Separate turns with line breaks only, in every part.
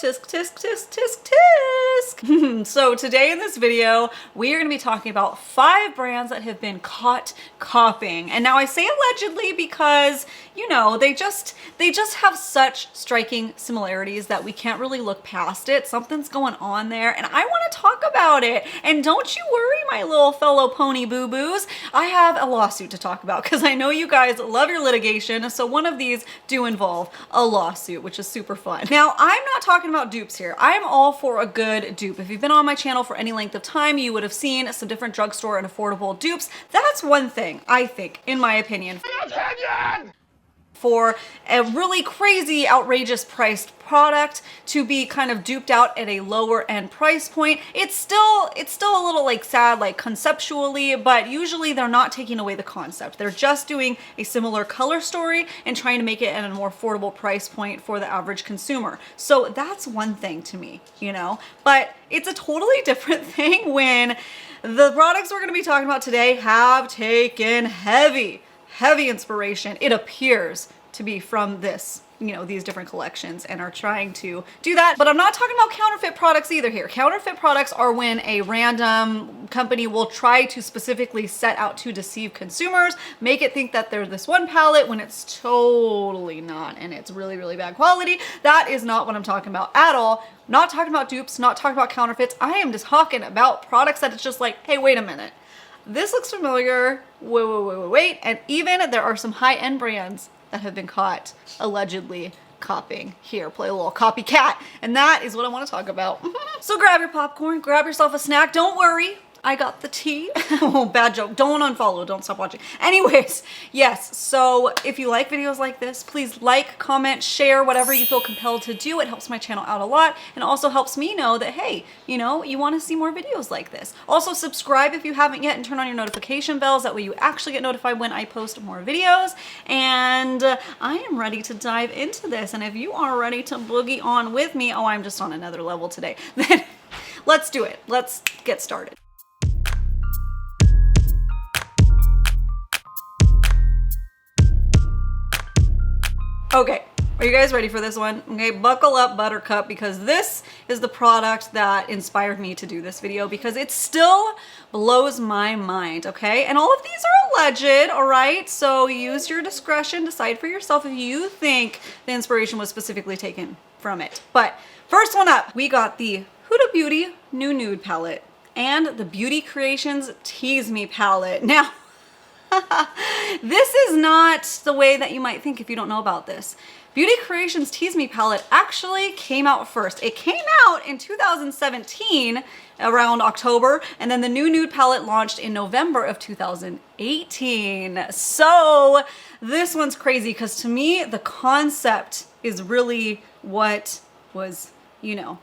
tisk, tisk, tisk, tisk, tisk. So today in this video, we are gonna be talking about 5 brands that have been caught copying. And now I say allegedly because, you know, they just have such striking similarities that we can't really look past it. Something's going on there and I wanna talk about it. And don't you worry, my little fellow pony boo-boos. I have a lawsuit to talk about because I know you guys love your litigation. So one of these do involve a lawsuit, which is super fun. Now, I'm not talking about dupes here. I'm all for a good dupe. If you've been on my channel for any length of time, you would have seen some different drugstore and affordable dupes. That's one thing, I think, in my opinion. For a really crazy, outrageous priced product to be kind of duped out at a lower end price point. It's still a little like sad, like conceptually, but usually they're not taking away the concept. They're just doing a similar color story and trying to make it at a more affordable price point for the average consumer. So that's one thing to me, you know, but it's a totally different thing when the products we're going to be talking about today have taken heavy inspiration, it appears, to be from this, you know, these different collections and are trying to do that. But I'm not talking about counterfeit products either here. Counterfeit products are when a random company will try to specifically set out to deceive consumers, make it think that they're this one palette when it's totally not, and it's really, really bad quality. That is not what I'm talking about at all. Not talking about dupes, not talking about counterfeits. I am just talking about products that it's just like, hey, wait a minute. This looks familiar, wait, and even there are some high-end brands that have been caught allegedly copying. Here, play a little copycat, and that is what I want to talk about. So grab your popcorn, grab yourself a snack, don't worry. I got the tea. Oh, bad joke. Don't unfollow. Don't stop watching. Anyways, yes. So if you like videos like this, please like, comment, share, whatever you feel compelled to do. It helps my channel out a lot and also helps me know that, hey, you know, you want to see more videos like this. Also subscribe if you haven't yet and turn on your notification bells. That way you actually get notified when I post more videos. And I am ready to dive into this. And if you are ready to boogie on with me, oh, I'm just on another level today. Then let's do it. Let's get started. Okay, are you guys ready for this one? Okay, buckle up, buttercup, because this is the product that inspired me to do this video because it still blows my mind, okay? And all of these are alleged, all right? So use your discretion, decide for yourself if you think the inspiration was specifically taken from it. But first one up, we got the Huda Beauty New Nude Palette and the Beauty Creations Tease Me Palette. Now, this is not the way that you might think if you don't know about this. Beauty Creations Tease Me Palette actually came out first. It came out in 2017 around October, and then the new Nude Palette launched in November of 2018. So this one's crazy because to me, the concept is really what was, you know,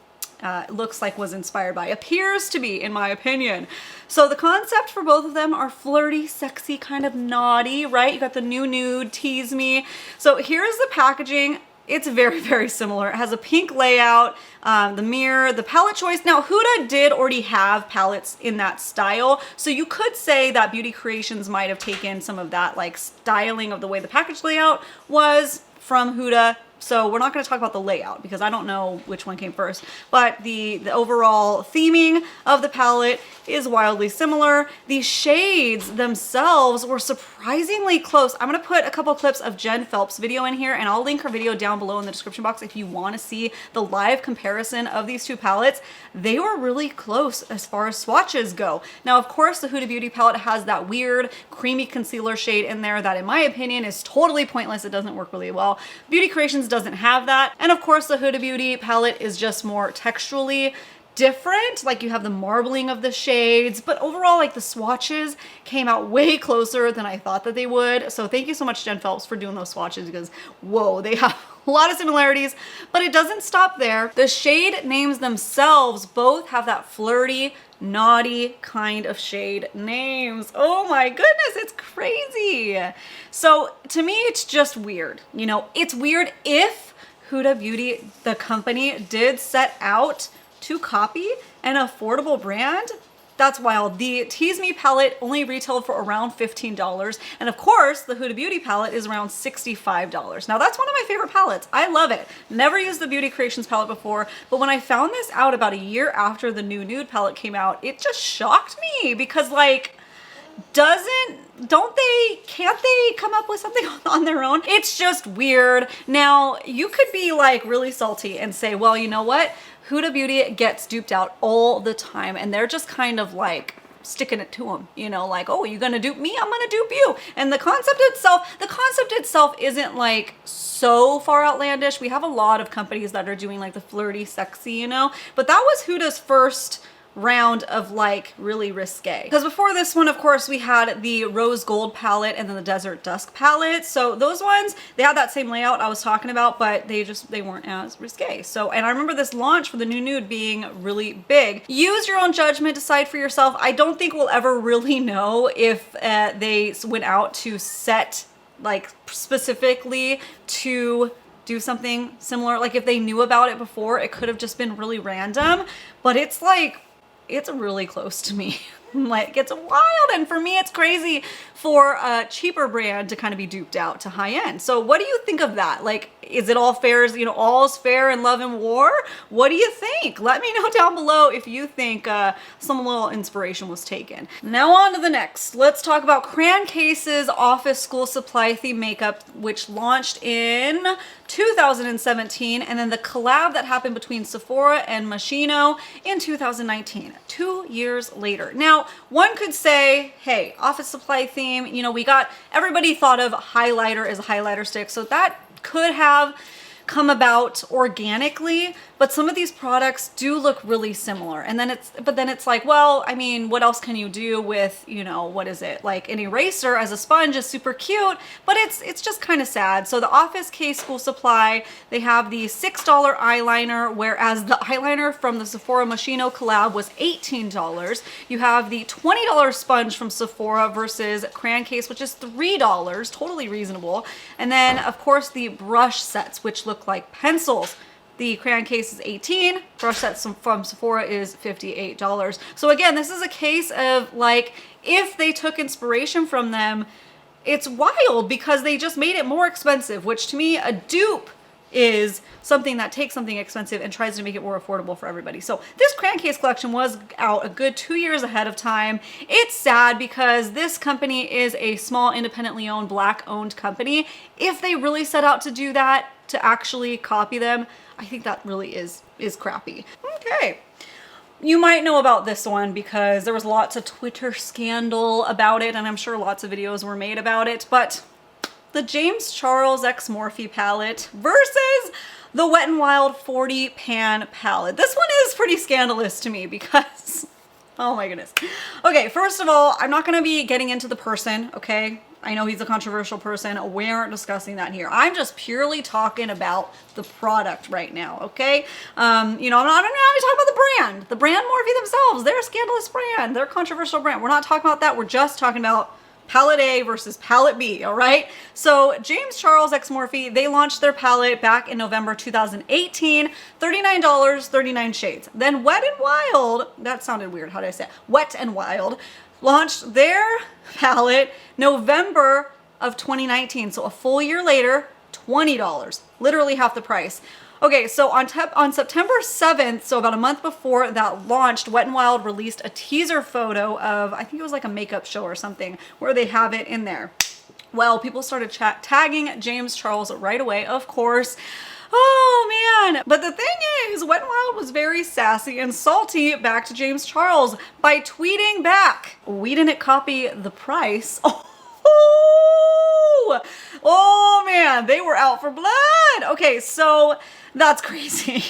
looks like was inspired by, appears to be, in my opinion. So the concept for both of them are flirty, sexy, kind of naughty, right? You got the new nude, tease me. So here's the packaging. It's very, very similar. It has a pink layout, the mirror, the palette choice. Now, Huda did already have palettes in that style. So you could say that Beauty Creations might have taken some of that like styling of the way the package layout was from Huda. So we're not going to talk about the layout because I don't know which one came first, but the overall theming of the palette is wildly similar. The shades themselves were surprisingly close. I'm going to put a couple clips of Jen Phelps' video in here, and I'll link her video down below in the description box if you want to see the live comparison of these two palettes. They were really close as far as swatches go. Now, of course, the Huda Beauty palette has that weird creamy concealer shade in there that, in my opinion, is totally pointless. It doesn't work really well. Beauty Creations doesn't have that. And of course, the Huda Beauty palette is just more texturally different. Like you have the marbling of the shades, but overall, like the swatches came out way closer than I thought that they would. So thank you so much, Jen Phelps, for doing those swatches because whoa, they have a lot of similarities, but it doesn't stop there. The shade names themselves both have that flirty, naughty kind of shade names. Oh my goodness, it's crazy. So to me, it's just weird. You know, it's weird if Huda Beauty, the company, did set out to copy an affordable brand. That's wild. The Tease Me palette only retailed for around $15. And of course, the Huda Beauty palette is around $65. Now that's one of my favorite palettes. I love it. Never used the Beauty Creations palette before, but when I found this out about a year after the new Nude palette came out, it just shocked me because like, can't they come up with something on their own? It's just weird. Now you could be like really salty and say, well, you know what? Huda Beauty gets duped out all the time and they're just kind of like sticking it to them, you know, like, oh, you're gonna dupe me, I'm gonna dupe you. And the concept itself isn't like so far outlandish. We have a lot of companies that are doing like the flirty, sexy, you know, but that was Huda's first round of like really risque. Because before this one, of course, we had the Rose Gold palette and then the Desert Dusk palette. So those ones, they had that same layout I was talking about, but they weren't as risque. So, and I remember this launch for the new Nude being really big. Use your own judgment, decide for yourself. I don't think we'll ever really know if they went out to set like specifically to do something similar. Like if they knew about it before, it could have just been really random, but it's like, it's really close to me. Like it's wild, and for me it's crazy for a cheaper brand to kind of be duped out to high end. So what do you think of that? Like, is it all fair, you know, all's fair in love and war? What do you think? Let me know down below if you think some little inspiration was taken. Now on to the next. Let's talk about Crayon Case's Office School Supply Theme Makeup, which launched in 2017, and then the collab that happened between Sephora and Moschino in 2019, 2 years later. Now, one could say, hey, office supply theme, you know, everybody thought of highlighter as a highlighter stick, so that could have come about organically, but some of these products do look really similar. And then it's like, well, I mean, what else can you do with, you know, what is it? Like an eraser as a sponge is super cute, but it's just kind of sad. So the Office Case School Supply, they have the $6 eyeliner, whereas the eyeliner from the Sephora Moschino collab was $18. You have the $20 sponge from Sephora versus Crayon Case, which is $3, totally reasonable. And then of course the brush sets, which look like pencils. The Crayon Case is $18, brush sets from Sephora is $58. So again, this is a case of like, if they took inspiration from them, it's wild because they just made it more expensive, which to me, a dupe is something that takes something expensive and tries to make it more affordable for everybody. So this Crayon Case collection was out a good 2 years ahead of time. It's sad because this company is a small, independently owned, Black owned company. If they really set out to do that, to actually copy them, I think that really is crappy. Okay. You might know about this one because there was lots of Twitter scandal about it, and I'm sure lots of videos were made about it, but the James Charles x Morphe palette versus the Wet n Wild 40 pan palette. This one is pretty scandalous to me because, oh my goodness. Okay, first of all, I'm not gonna be getting into the person, okay? I know he's a controversial person. We aren't discussing that here. I'm just purely talking about the product right now, okay? You know, I'm not talking about the brand. The brand Morphe themselves, they're a scandalous brand. They're a controversial brand. We're not talking about that. We're just talking about palette A versus palette B, all right? So James Charles x Morphe, they launched their palette back in November 2018, $39, 39 shades. Then Wet n Wild, that sounded weird, how did I say it? Wet n Wild launched their palette November of 2019. So a full year later, $20, literally half the price. Okay, so on September 7th, so about a month before that launched, Wet n Wild released a teaser photo of, I think it was like a makeup show or something, where they have it in there. Well, people started tagging James Charles right away, of course. Oh man, but the thing is, Wet n Wild was very sassy and salty back to James Charles by tweeting back, "We didn't copy the price." Oh man, they were out for blood. Okay, so that's crazy.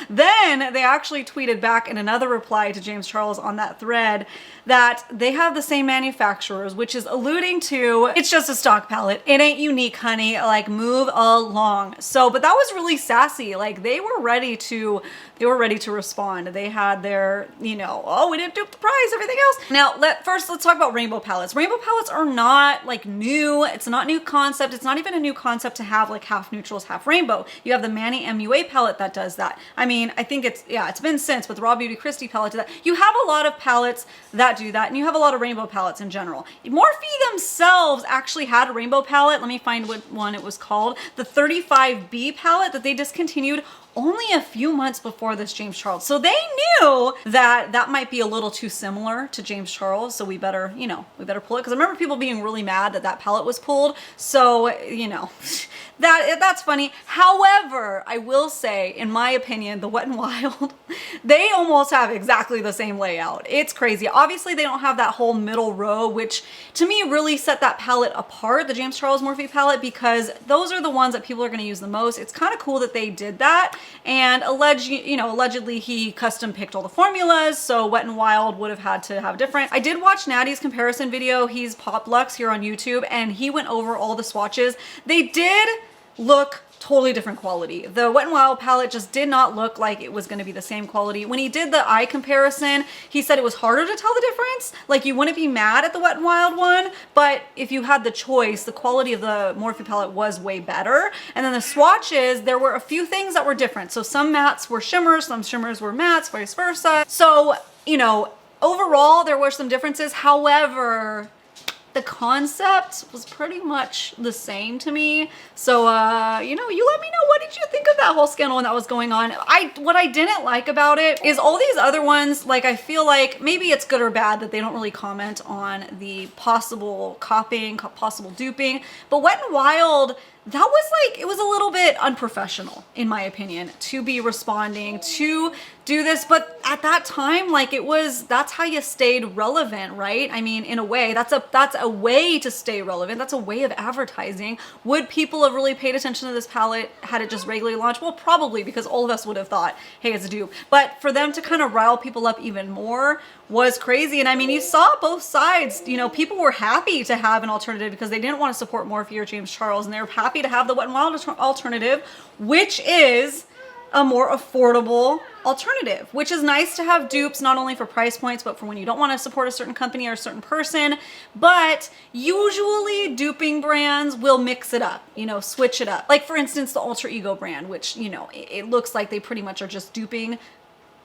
Then they actually tweeted back in another reply to James Charles on that thread that they have the same manufacturers, which is alluding to, it's just a stock palette. It ain't unique, honey. Like, move along. So, but that was really sassy. Like, they were ready to respond. They had their, you know, oh, we didn't dupe the price, everything else. Now, let's talk about rainbow palettes. Rainbow palettes are not like new. It's not new concept. It's not even a new concept to have like half neutrals, half rainbow. You have the Manny MUA palette that does that. that. I mean, I think it's been since, but the RawBeautyKristi palette did that. You have a lot of palettes that do that, and you have a lot of rainbow palettes in general. Morphe themselves actually had a rainbow palette. Let me find what one it was called. The 35B palette that they discontinued only a few months before this James Charles. So they knew that that might be a little too similar to James Charles. So we better, you know, we better pull it. Cause I remember people being really mad that that palette was pulled. So, you know, that's funny. However, I will say, in my opinion, the Wet n Wild, they almost have exactly the same layout. It's crazy. Obviously they don't have that whole middle row, which to me really set that palette apart, the James Charles Morphe palette, because those are the ones that people are going to use the most. It's kind of cool that they did that. And allegedly he custom picked all the formulas, so Wet n Wild would have had to have different. I did watch Natty's comparison video. He's Pop Lux here on YouTube, and he went over all the swatches. They did look totally different quality. The Wet n Wild palette just did not look like it was going to be the same quality. When he did the eye comparison, he said it was harder to tell the difference. Like, you wouldn't be mad at the Wet n Wild one, but if you had the choice, the quality of the Morphe palette was way better. And then the swatches, there were a few things that were different. So some mattes were shimmers, some shimmers were mattes, vice versa. So, you know, overall there were some differences. However, the concept was pretty much the same to me. So, you know, you let me know, what did you think of that whole scandal that was going on? What I didn't like about it is all these other ones, like, I feel like maybe it's good or bad that they don't really comment on the possible copying, possible duping, but Wet n Wild, that was like, it was a little bit unprofessional, in my opinion, to be responding to do this. But at that time, like, that's how you stayed relevant, right? I mean, in a way, that's a way to stay relevant. That's a way of advertising. Would people have really paid attention to this palette had it just regularly launched? Well, probably, because all of us would have thought, hey, it's a dupe. But for them to kind of rile people up even more was crazy. And I mean, you saw both sides. You know, people were happy to have an alternative because they didn't want to support Morphe or James Charles, and they were happy to have the Wet n Wild alternative, which is a more affordable alternative, which is nice to have dupes, not only for price points, but for when you don't want to support a certain company or a certain person. But usually duping brands will mix it up, you know, switch it up. Like, for instance, the Alter Ego brand, which, you know, it looks like they pretty much are just duping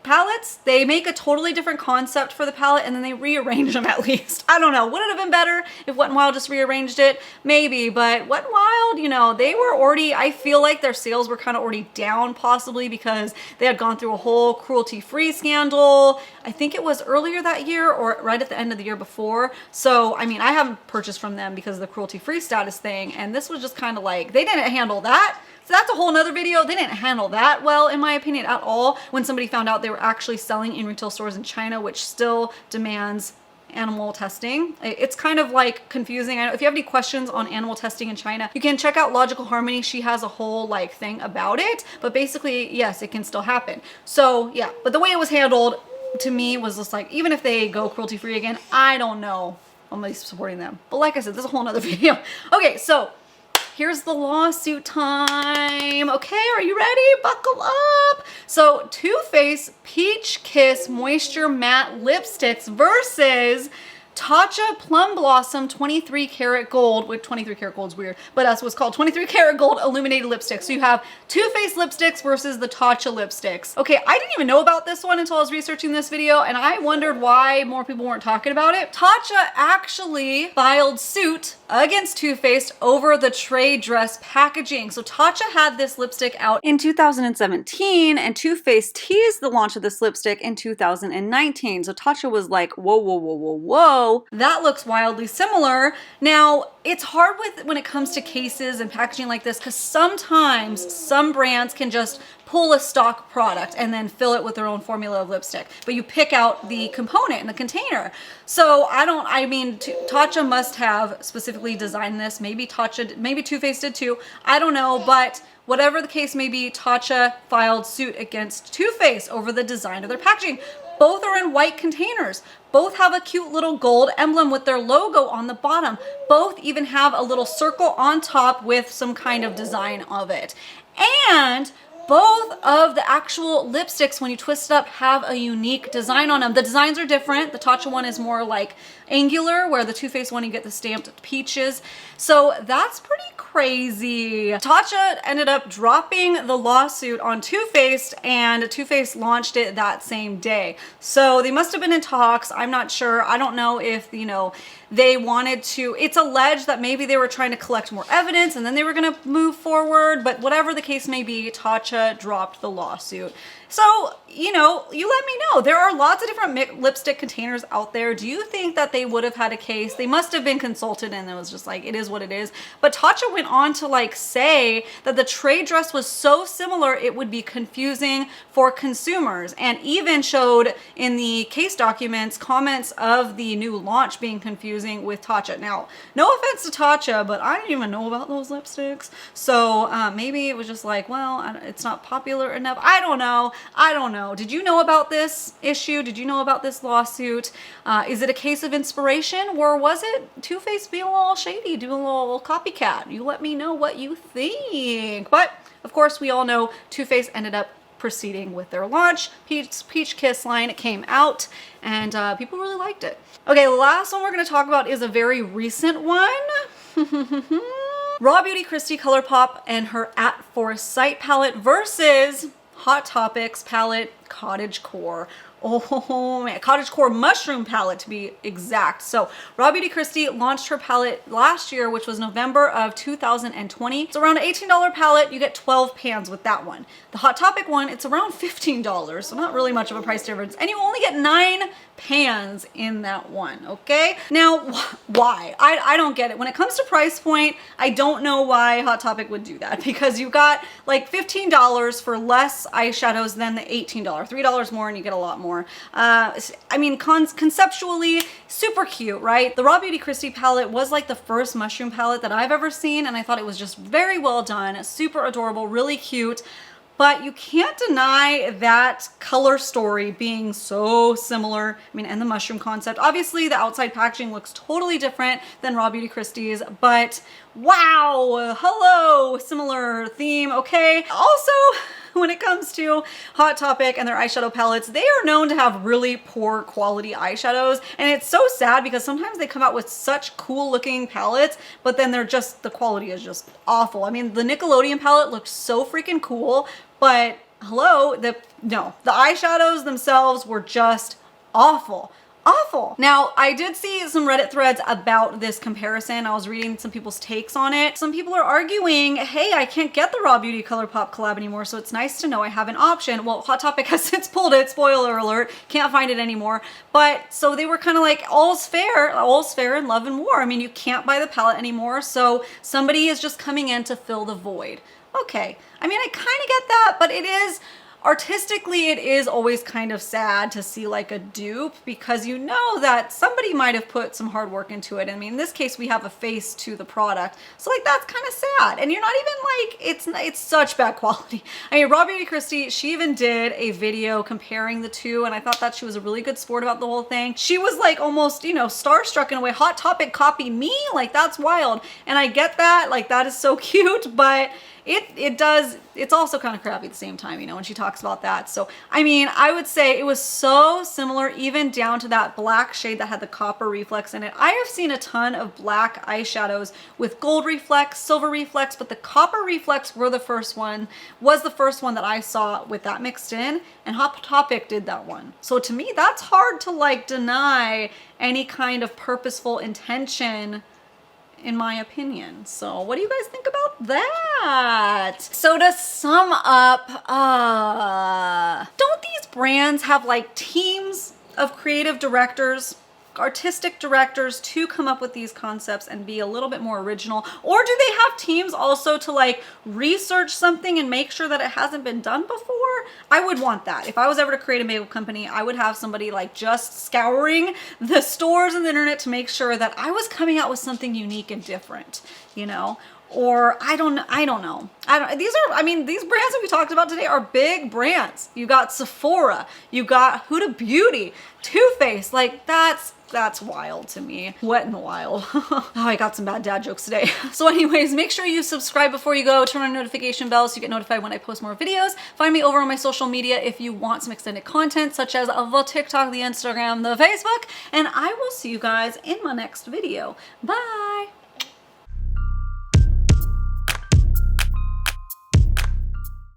palettes. They make a totally different concept for the palette and then they rearrange them at least. I don't know. Would it have been better if Wet n Wild just rearranged it? Maybe, but Wet n Wild, you know, they were already, I feel like their sales were kind of already down, possibly because they had gone through a whole cruelty-free scandal. I think it was earlier that year or right at the end of the year before. So, I mean, I haven't purchased from them because of the cruelty-free status thing, and this was just kind of like, they didn't handle that. So that's a whole nother video. They didn't handle that well, in my opinion, at all, when somebody found out they were actually selling in retail stores in China, which still demands animal testing. It's kind of like confusing. I know if you have any questions on animal testing in China, you can check out Logical Harmony. She has a whole like thing about it, but basically, yes, it can still happen. So yeah, but the way it was handled to me was just like, even if they go cruelty free again, I don't know. I'm at least supporting them. But like I said, there's a whole nother video. Okay, so here's the lawsuit time. Okay, are you ready? Buckle up. So Too Faced Peach Kiss Moisture Matte Lipsticks versus Tatcha Plum Blossom 23 karat gold, with 23 karat gold is weird, but that's what's called 23 karat gold illuminated lipstick. So you have Too Faced lipsticks versus the Tatcha lipsticks. Okay, I didn't even know about this one until I was researching this video, and I wondered why more people weren't talking about it. Tatcha actually filed suit against Too Faced over the trade dress packaging. So Tatcha had this lipstick out in 2017, and Too Faced teased the launch of this lipstick in 2019. So Tatcha was like, whoa, whoa, whoa, whoa, whoa. That looks wildly similar. Now, it's hard when it comes to cases and packaging like this, because sometimes some brands can just pull a stock product and then fill it with their own formula of lipstick, but you pick out the component in the container. So I mean, Tatcha must have specifically designed this. Maybe Too Faced did too. I don't know, but whatever the case may be, Tatcha filed suit against Too Faced over the design of their packaging. Both are in white containers. Both have a cute little gold emblem with their logo on the bottom. Both even have a little circle on top with some kind of design of it. And both of the actual lipsticks, when you twist it up, have a unique design on them. The designs are different. The Tatcha one is more like angular, where the Too Faced one you get the stamped peaches. So that's pretty crazy. Tatcha ended up dropping the lawsuit on Too Faced, and Too Faced launched it that same day. So they must have been in talks. I'm not sure. I don't know if, you know, they wanted to, it's alleged that maybe they were trying to collect more evidence and then they were going to move forward, but whatever the case may be, Tatcha dropped the lawsuit. So, you know, you let me know. There are lots of different lipstick containers out there. Do you think that they would have had a case? They must have been consulted and it was just like, it is what it is. But Tatcha went on to like say that the trade dress was so similar it would be confusing for consumers, and even showed in the case documents comments of the new launch being confusing with Tatcha. Now, no offense to Tatcha, but I didn't even know about those lipsticks. So maybe it was just like, well, it's not popular enough. I don't know. I don't know. Did you know about this issue? Did you know about this lawsuit? Is it a case of inspiration, or was it Too Faced being a little shady, doing a little copycat? You let me know what you think. But of course, we all know Too Faced ended up proceeding with their launch. Peach Kiss line came out, and people really liked it. Okay, the last one we're going to talk about is a very recent one. RawBeautyKristi ColourPop and her At Foresight palette versus Hot Topic's palette Cottage Core. Oh man, Cottage Core Mushroom palette to be exact. So RawBeautyKristi launched her palette last year, which was November of 2020. It's around an $18 palette. You get 12 pans with that one. The Hot Topic one, it's around $15, so not really much of a price difference. And you only get 9 pans in that one, okay? Now, why? I don't get it. When it comes to price point, I don't know why Hot Topic would do that, because you got like $15 for less eyeshadows than the $18. $3 more and you get a lot more. I mean, conceptually, super cute, right? The RawBeautyKristi palette was like the first mushroom palette that I've ever seen, and I thought it was just very well done, super adorable, really cute. But you can't deny that color story being so similar. I mean, and the mushroom concept. Obviously, the outside packaging looks totally different than RawBeautyKristi's, but wow, hello, similar theme, okay? Also, when it comes to Hot Topic and their eyeshadow palettes, they are known to have really poor quality eyeshadows, and it's so sad because sometimes they come out with such cool looking palettes, but then the quality is just awful. I mean, the Nickelodeon palette looked so freaking cool, but hello, the eyeshadows themselves were just awful. Awful. Now, I did see some Reddit threads about this comparison. I was reading some people's takes on it. Some people are arguing, hey, I can't get the Raw Beauty ColourPop collab anymore, so it's nice to know I have an option. Well, Hot Topic has since pulled it, spoiler alert, can't find it anymore. But so they were kind of like, all's fair in love and war. I mean, you can't buy the palette anymore, so somebody is just coming in to fill the void. Okay, I mean, I kind of get that, but it is, artistically, it is always kind of sad to see like a dupe, because you know that somebody might have put some hard work into it. I mean, in this case, we have a face to the product. So like, that's kind of sad. And you're not even like, it's such bad quality. I mean, RawBeautyKristi, she even did a video comparing the two, and I thought that she was a really good sport about the whole thing. She was like almost, you know, starstruck in a way. Hot Topic copied me? Like, that's wild. And I get that, like, that is so cute, but it's also kind of crappy at the same time, you know, when she talks about that. So, I mean, I would say it was so similar, even down to that black shade that had the copper reflex in it. I have seen a ton of black eyeshadows with gold reflex, silver reflex, but the copper reflex was the first one that I saw with that mixed in, and Hot Topic did that one. So to me, that's hard to like deny any kind of purposeful intention, in my opinion. So what do you guys think about that? So to sum up, don't these brands have like teams of creative directors, artistic directors to come up with these concepts and be a little bit more original? Or do they have teams also to like research something and make sure that it hasn't been done before? I would want that. If I was ever to create a makeup company, I would have somebody like just scouring the stores and the internet to make sure that I was coming out with something unique and different, you know? or I don't know. These brands that we talked about today are big brands. You got Sephora, you got Huda Beauty, Too Faced, like that's wild to me. Wet and wild. Oh, I got some bad dad jokes today. So anyways, make sure you subscribe before you go, turn on notification bells so you get notified when I post more videos. Find me over on my social media if you want some extended content, such as the TikTok, the Instagram, the Facebook, and I will see you guys in my next video. Bye.